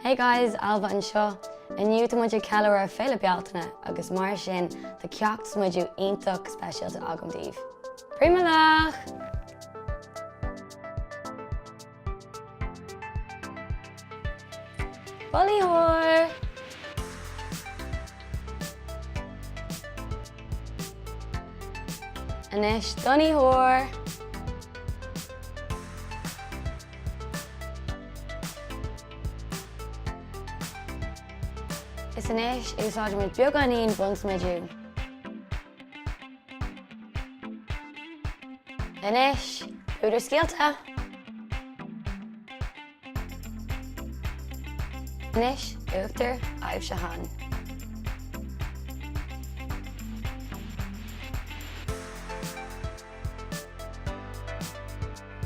Hey guys, Ailbhe an seo. Iniu tá muidir ceiliúradh féile Bealtaine agus mar sin tá ceacht smididh iontach speisialta agam daobh. Príomh Bolíthóir. Anois Doníthóir. Is anois úsáidir muid beagán bun smididh. Anois úidir scéalta. Anois uachtar aibh.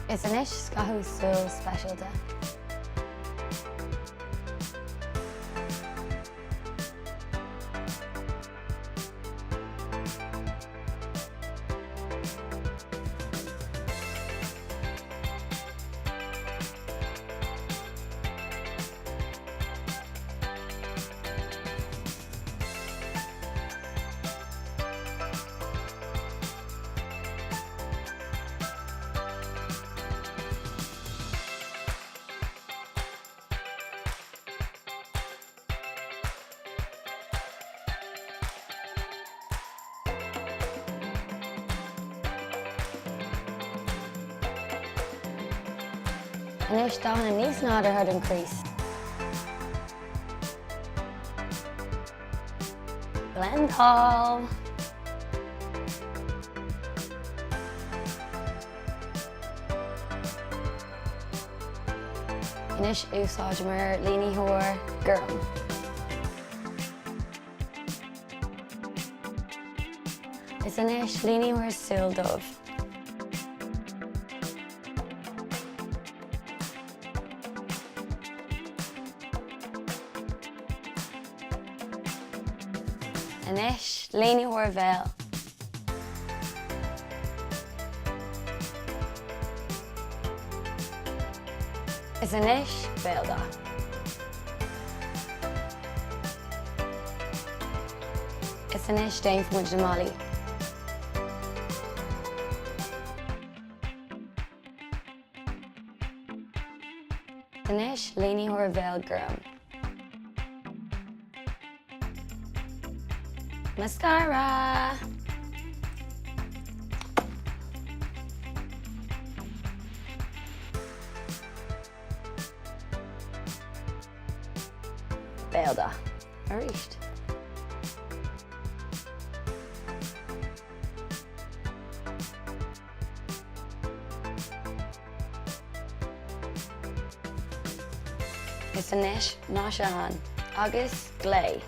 Is anois scathúsúil speisialta. Anois dána níos náidir thud an chrís. Blendhall. Anois úsáidir mar líonthóir gurm. Is anois líonthóir súil dubh. Anois líonthóir bhéil. Is anois féilte. Is anois déanfh muid na málaí. Anois líonthóir bhéil gurm. Mascara. Féilte. Aríist. Is anois náisiúin agus glé.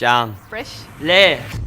Cheann. Fresh. Le.